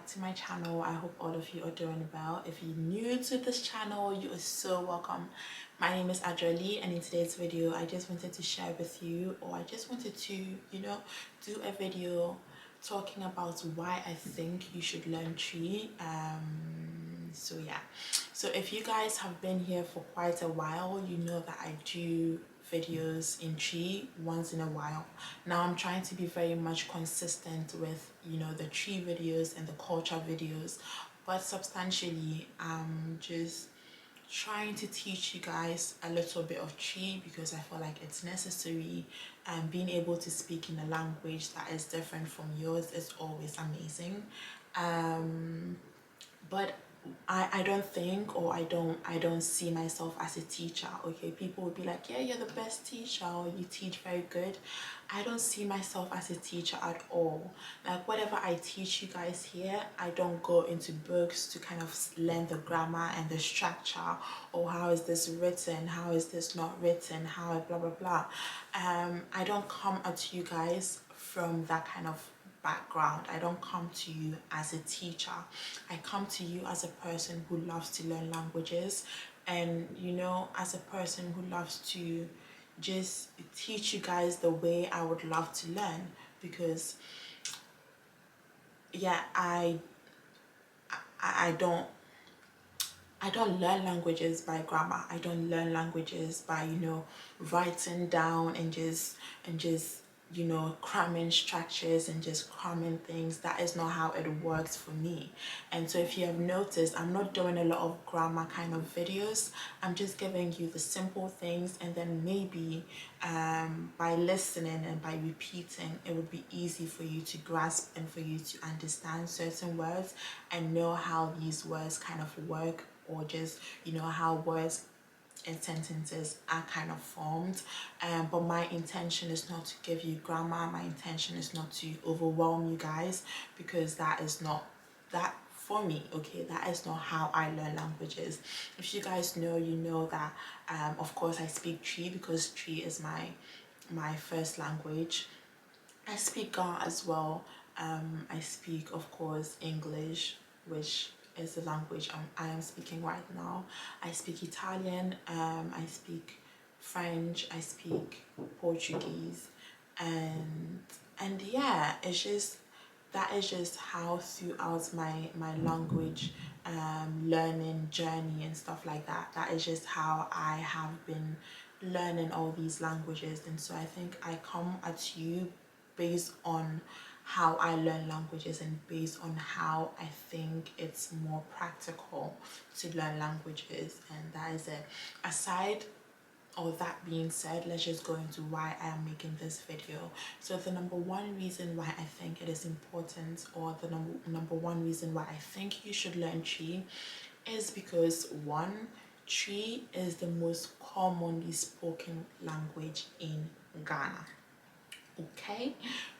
back to my channel. I hope all of you are doing well. If you're new to this channel, you are so welcome. My name is Adreli, and in today's video I just wanted to share with you, or I just wanted to do a video talking about why I think you should learn tree. So yeah, so if you guys have been here for quite a while, you know that I do videos in tree once in a while. Now I'm trying to be very much consistent with the tree videos and the culture videos, but substantially I'm just trying to teach you guys a little bit of tree because I feel like it's necessary, and being able to speak in a language that is different from yours is always amazing. But I don't think, or I don't see myself as a teacher. Okay, people would be like, yeah, you're the best teacher, or you teach very good. I don't see myself as a teacher at all. Like whatever I teach you guys here, I don't go into books to kind of learn the grammar and the structure, or how is this written, how is this not written, how blah blah blah. I don't come at you guys from that kind of background. I don't come to you as a teacher. I come to you as a person who loves to learn languages, and as a person who loves to just teach you guys the way I would love to learn. Because yeah, I don't learn languages by grammar. I don't learn languages by writing down and just cramming structures and just cramming things. That is not how it works for me. And so if you have noticed, I'm not doing a lot of grammar kind of videos. I'm just giving you the simple things, and then maybe by listening and by repeating, it would be easy for you to grasp and for you to understand certain words and know how these words kind of work, or just how words and sentences are kind of formed. But my intention is not to give you grammar. My intention is not to overwhelm you guys, because that is not that for me. Okay, that is not how I learn languages. If you guys know, you know that of course I speak Tree, because Tree is my first language. I speak Ga as well. I speak, of course, English, which is the language I am speaking right now. I speak Italian. I speak French. I speak Portuguese, and yeah, it's just that is just how throughout my language learning journey and stuff like that. That is just how I have been learning all these languages. And so I think I come at you based on how I learn languages, and based on how I think it's more practical to learn languages. And that is it. Aside, or that being said, let's just go into why I am making this video. So the number one reason why I think it is important, or the number one reason why I think you should learn Tree, is because one, Tree is the most commonly spoken language in Ghana. Okay,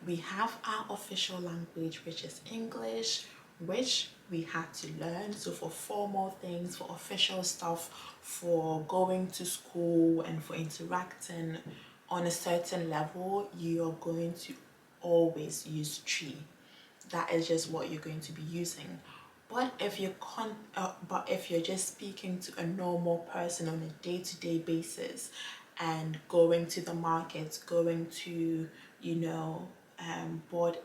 we have our official language, which is English, which we had to learn. So for formal things, for official stuff, for going to school and for interacting on a certain level, you are going to always use Tree. That is just what you're going to be using. But if you're just speaking to a normal person on a day-to-day basis, and going to the market, going to board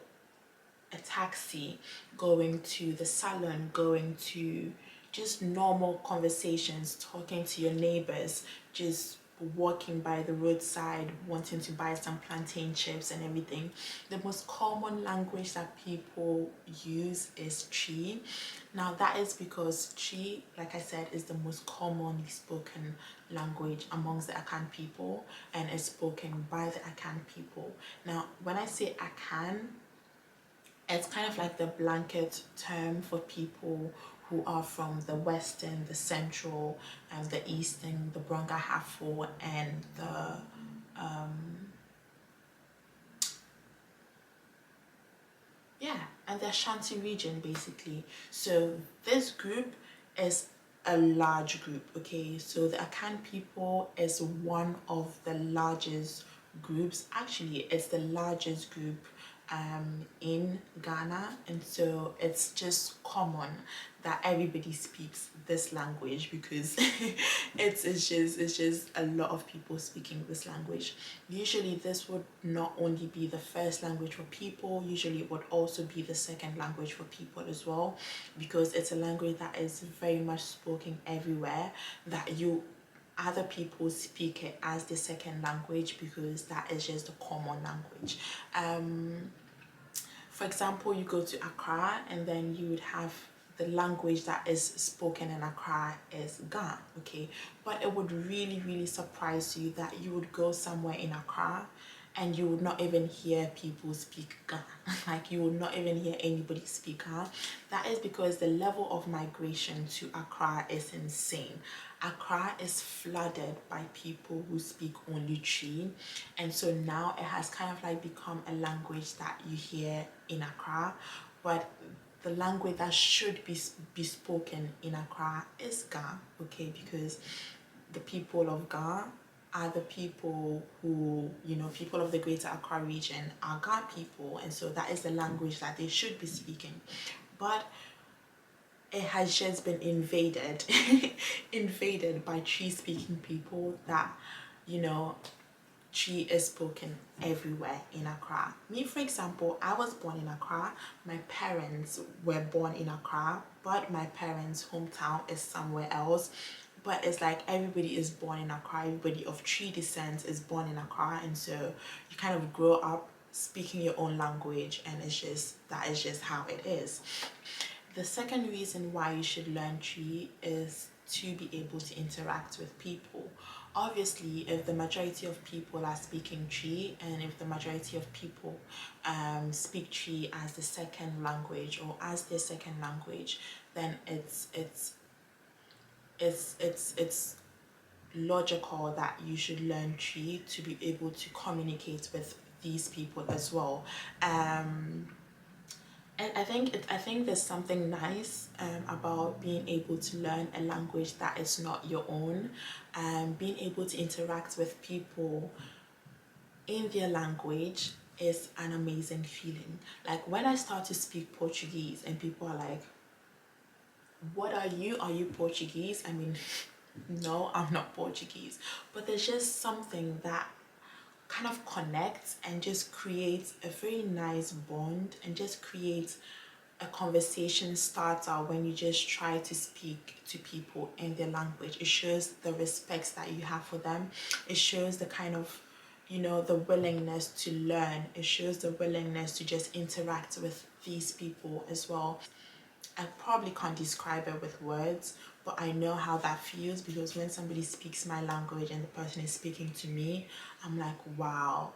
a taxi, going to the salon, going to just normal conversations, talking to your neighbors, just walking by the roadside, wanting to buy some plantain chips and everything, the most common language that people use is Tree. Now that is because Tree, like I said, is the most commonly spoken language amongst the Akan people, and is spoken by the Akan people. Now when I say Akan, it's kind of like the blanket term for people who are from the western, the central, and the eastern, the Bronga Hafo, and the and the Ashanti region, basically. So this group is a large group. Okay, so the Akan people is one of the largest groups. Actually, it's the largest group in Ghana, and so it's just common that everybody speaks this language because it's just a lot of people speaking this language. Usually this would not only be the first language for people, usually it would also be the second language for people as well, because it's a language that is very much spoken everywhere, that you other people speak it as the second language because that is just a common language. For example, you go to Accra and then you would have the language that is spoken in Accra is Ga, okay? But it would really surprise you that you would go somewhere in Accra and you would not even hear people speak Ga. Like you would not even hear anybody speak Ga. That is because the level of migration to Accra is insane. Accra is flooded by people who speak only Twi, and so now it has kind of like become a language that you hear in Accra, but the language that should be spoken in Accra is Ga, okay, because the people of Ga are the people who, you know, people of the greater Accra region are Ga people, and so that is the language that they should be speaking. But it has just been invaded invaded by Twi speaking people that, you know, Twi is spoken everywhere in Accra. Me, for example, I was born in Accra. My parents were born in Accra, but my parents' hometown is somewhere else. But it's like everybody is born in Accra, everybody of Twi descent is born in Accra, and so you kind of grow up speaking your own language, and it's just, that is just how it is. The second reason why you should learn Twi is to be able to interact with people. Obviously, if the majority of people are speaking Twi, and if the majority of people speak Twi as the second language or as their second language, then it's logical that you should learn Twi to be able to communicate with these people as well. And I think there's something nice about being able to learn a language that is not your own, being able to interact with people in their language is an amazing feeling. Like when I start to speak Portuguese and people are like, what are you? Are you Portuguese? I mean, no, I'm not Portuguese. But there's just something that kind of connects and just creates a very nice bond and just creates a conversation starter when you just try to speak to people in their language. It shows the respect that you have for them. It shows the kind of, you know, the willingness to learn. It shows the willingness to just interact with these people as well. I probably can't describe it with words, but I know how that feels, because when somebody speaks my language and the person is speaking to me, I'm like, wow,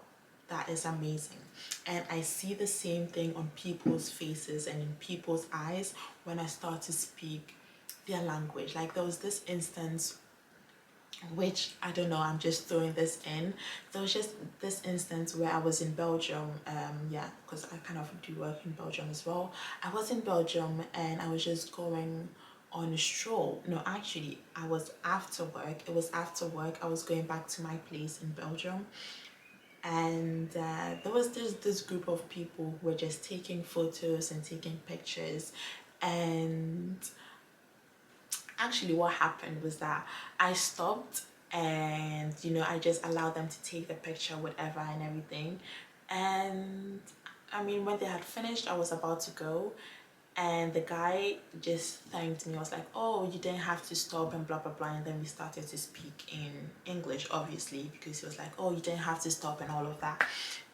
that is amazing. And I see the same thing on people's faces and in people's eyes when I start to speak their language. Like there was this instance, which I don't know, I'm just throwing this in. There was just this instance where I was in Belgium, yeah, because I kind of do work in Belgium as well. I was in Belgium and I was just going on a stroll. No, actually, I was after work. It was after work. I was going back to my place in Belgium, and there was this group of people who were just taking photos and taking pictures. And actually what happened was that I stopped, and you know, I just allowed them to take the picture, whatever and everything. And I mean, when they had finished, I was about to go, and the guy just thanked me. I was like, oh, you didn't have to stop and blah blah blah. And then we started to speak in English, obviously, because he was like, oh, you didn't have to stop and all of that.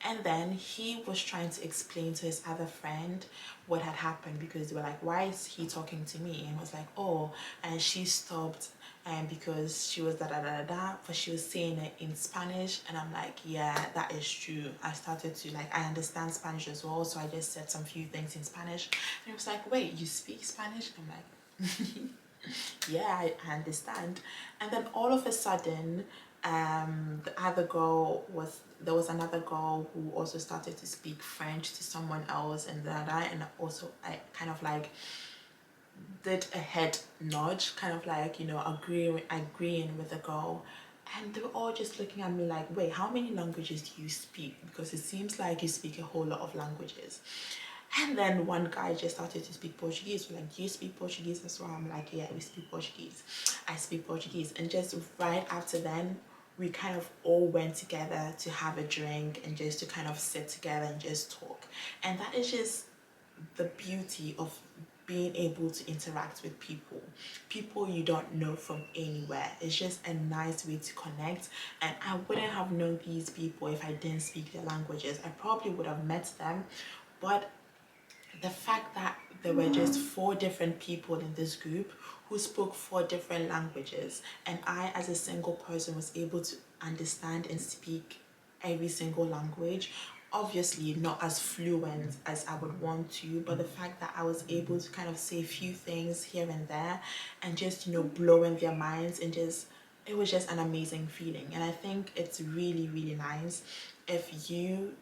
And then he was trying to explain to his other friend what had happened, because they were like, why is he talking to me? And I was like, oh, and she stopped, and because she was da da da da da, but she was saying it in Spanish. And I'm like, yeah, that is true. I started to, like, I understand Spanish as well, so I just said some few things in Spanish. And he was like, wait, you speak Spanish? I'm like, yeah, I understand. And then all of a sudden, the other girl was, there was another girl who also started to speak French to someone else, and that, and also I kind of like did a head nudge, kind of like, you know, agreeing with the girl. And they were all just looking at me like, wait, how many languages do you speak? Because it seems like you speak a whole lot of languages. And then one guy just started to speak Portuguese. We're like, do you speak Portuguese as well? I'm like, yeah, we speak Portuguese. I speak Portuguese. And just right after then, we kind of all went together to have a drink and just to kind of sit together and just talk. And that is just the beauty of being able to interact with people you don't know from anywhere. It's just a nice way to connect, and I wouldn't have known these people if I didn't speak their languages. I probably would have met them, but the fact that there were just 4 different people in this group who spoke 4 different languages, and I as a single person was able to understand and speak every single language, obviously not as fluent as I would want to, but the fact that I was able to kind of say a few things here and there and just, you know, blow in their minds, and just, it was just an amazing feeling. And I think it's really, really nice if you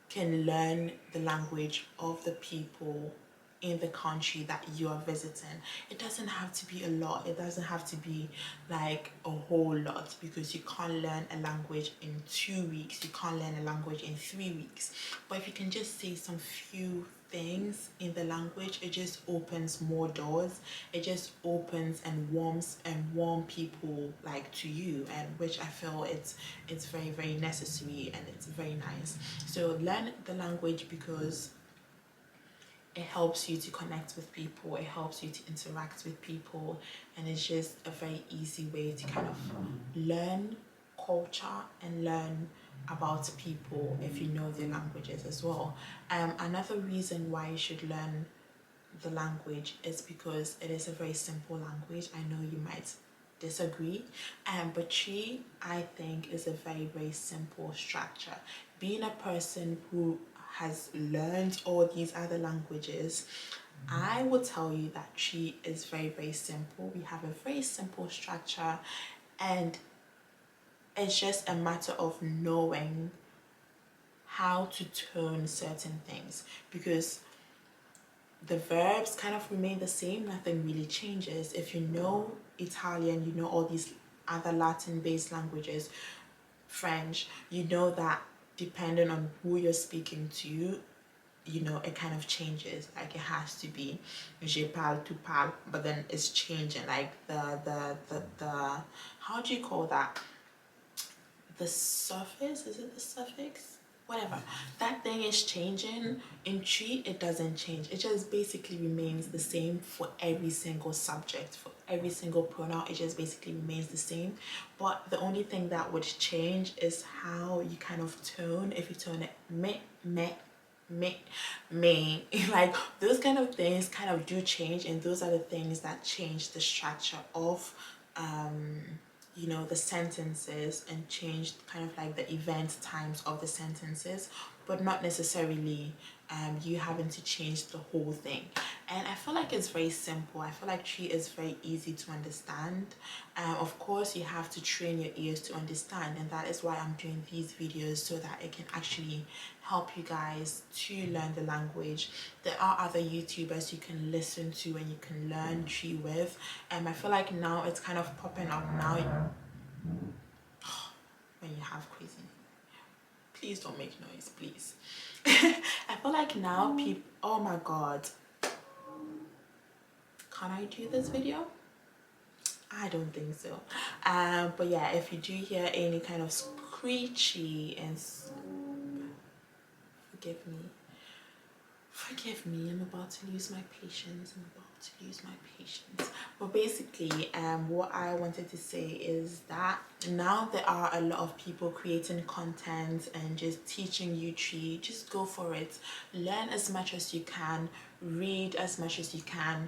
can learn the language of the people in the country that you are visiting. It doesn't have to be a lot, it doesn't have to be like a whole lot, because you can't learn a language in 2 weeks, you can't learn a language in 3 weeks. But if you can just say some few things in the language, it just opens more doors, it just opens and warm people like to you, and which I feel it's very, very necessary and it's very nice. So learn the language because it helps you to connect with people, it helps you to interact with people, and it's just a very easy way to kind of learn culture and learn about people if you know their languages as well. Another reason why you should learn the language is because it is a very simple language. I know you might disagree, but Chi, I think, is a very, very simple structure. Being a person who has learned all these other languages, I will tell you that Chi is very, very simple. We have a very simple structure, and it's just a matter of knowing how to tone certain things, because the verbs kind of remain the same, nothing really changes. If you know Italian, you know all these other Latin based languages, French, you know that depending on who you're speaking to, you know, it kind of changes. Like it has to be je parle, tu parles, but then it's changing. Like the how do you call that? The suffix, is it the suffix? Whatever, that thing is changing. In Tree, it doesn't change, it just basically remains the same for every single subject, for every single pronoun. It just basically remains the same, but the only thing that would change is how you kind of tone. If you tone it me like those kind of things kind of do change, and those are the things that change the structure of you know, the sentences, and change kind of like the event times of the sentences, but not necessarily you having to change the whole thing. And I feel like it's very simple. I feel like Tree is very easy to understand. Of course, you have to train your ears to understand, and that is why I'm doing these videos, so that it can actually help you guys to learn the language. There are other YouTubers you can listen to and you can learn Tree with. I feel like now it's kind of popping up now when you have crazy. Please don't make noise, please. I feel like now people, oh my god, can I do this video? I don't think so. But yeah, if you do hear any kind of screechy and forgive me, I'm about to lose my patience. But basically, what I wanted to say is that now there are a lot of people creating content and just teaching you Tree. Just go for it. Learn as much as you can, read as much as you can,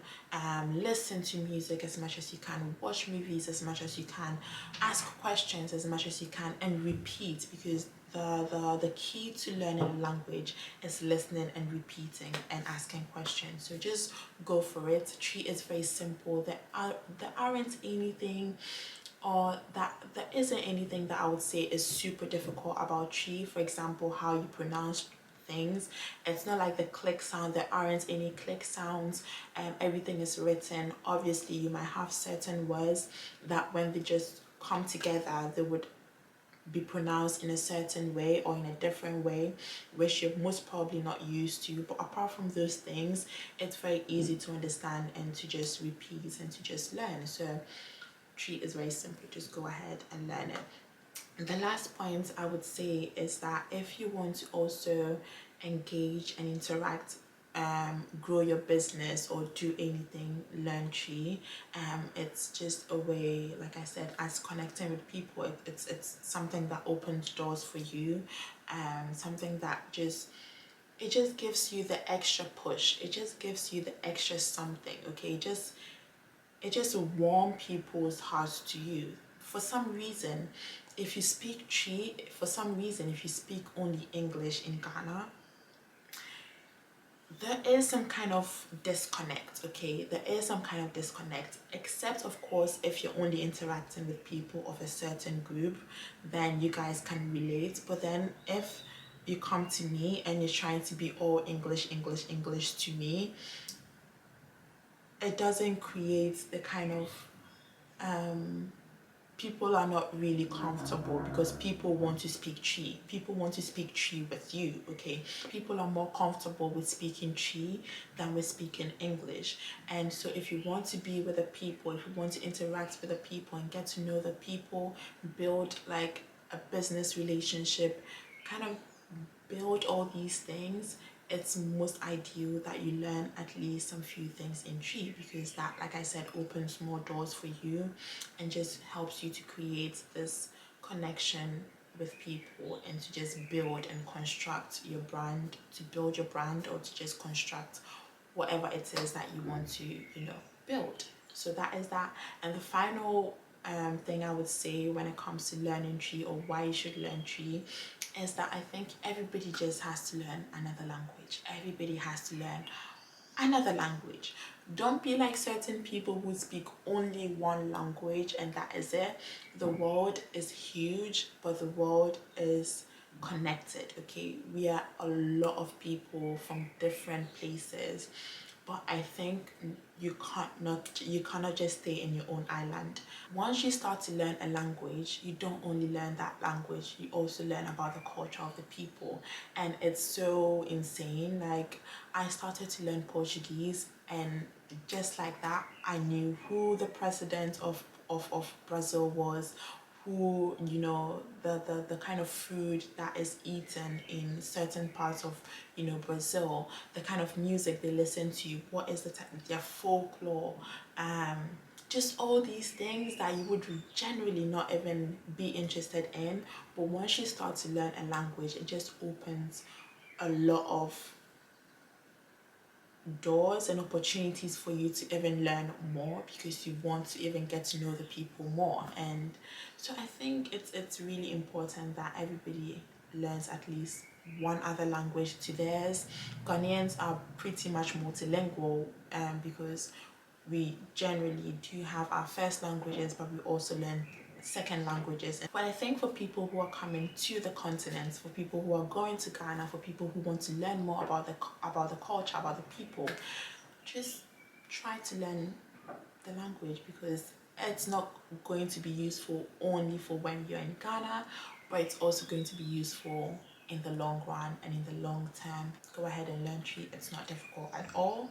listen to music as much as you can, watch movies as much as you can, ask questions as much as you can, and repeat, because the key to learning a language is listening and repeating and asking questions. So just go for it. Tree is very simple. There aren't anything, or that there isn't anything that I would say is super difficult about Tree. For example, how you pronounce things. It's not like the click sound. There aren't any click sounds. Everything is written. Obviously, you might have certain words that when they just come together, they would be pronounced in a certain way or in a different way, which you're most probably not used to. But apart from those things, it's very easy to understand and to just repeat and to just learn. So tree is very simple, just go ahead and learn it. And the last point I would say is that if you want to also engage and interact, grow your business or do anything, learn tree. It's just a way, like I said, as connecting with people. It's something that opens doors for you. Something that it just gives you the extra push. It just gives you the extra something. Okay, it just warm people's hearts to you. For some reason, if you speak Tree, for some reason, if you speak only English in Ghana, there is some kind of disconnect, okay? There is some kind of disconnect, except of course, if you're only interacting with people of a certain group, then you guys can relate. But then if you come to me and you're trying to be all English, English, English to me, it doesn't create the kind of people are not really comfortable, because people want to speak Tree. People want to speak Tree with you, okay? People are more comfortable with speaking Tree than with speaking English. And so if you want to be with the people, if you want to interact with the people and get to know the people, build like a business relationship, kind of build all these things, it's most ideal that you learn at least some few things in Tree, because that, like I said, opens more doors for you and just helps you to create this connection with people and to just build and construct your brand, to build your brand, or to just construct whatever it is that you want to, build. So that is that. And the final thing I would say when it comes to learning Tree, or why you should learn Tree, is that I think everybody just has to learn another language. Everybody has to learn another language. Don't be like certain people who speak only one language and that is it. The world is huge, but the world is connected, okay? We are a lot of people from different places, but I think you cannot just stay in your own island. Once you start to learn a language, you don't only learn that language, you also learn about the culture of the people. And it's so insane. Like, I started to learn Portuguese, and just like that, I knew who the president of Brazil was, who, the kind of food that is eaten in certain parts of, Brazil, the kind of music they listen to, what is their folklore, just all these things that you would generally not even be interested in. But once you start to learn a language, it just opens a lot of doors and opportunities for you to even learn more, because you want to even get to know the people more. And so I think it's really important that everybody learns at least one other language to theirs. Ghanaians are pretty much multilingual, because we generally do have our first languages, but we also learn second languages. But I think for people who are coming to the continent, for people who are going to Ghana, for people who want to learn more about the culture, about the people, just try to learn the language, because it's not going to be useful only for when you're in Ghana, but it's also going to be useful in the long run and in the long term. Go ahead and learn Tree. It's not difficult at all.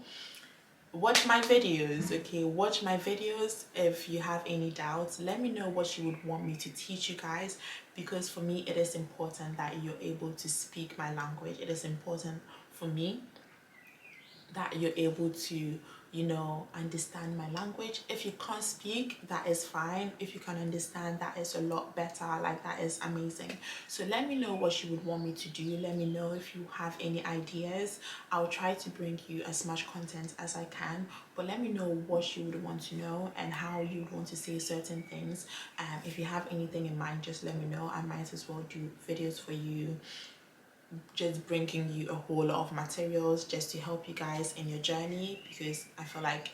Watch my videos, okay? Watch my videos. If you have any doubts, let me know what you would want me to teach you guys, because for me it is important that you're able to speak my language. It is important for me that you're able to, understand my language. If you can't speak, that is fine. If you can understand, that is a lot better. Like, that is amazing. So let me know what you would want me to do. Let me know if you have any ideas. I'll try to bring you as much content as I can, but let me know what you would want to know and how you would want to say certain things. If you have anything in mind, just let me know. I might as well do videos for you, just bringing you a whole lot of materials just to help you guys in your journey, because I feel like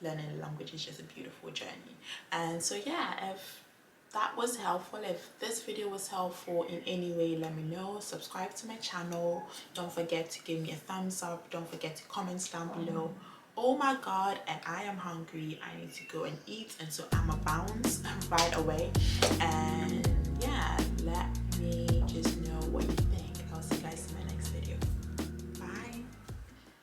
learning a language is just a beautiful journey. And so yeah, if that was helpful, if this video was helpful in any way, let me know. Subscribe to my channel. Don't forget to give me a thumbs up. Don't forget to comment down below oh my god, and I am hungry, I need to go and eat, and so I'm a bounce right away. And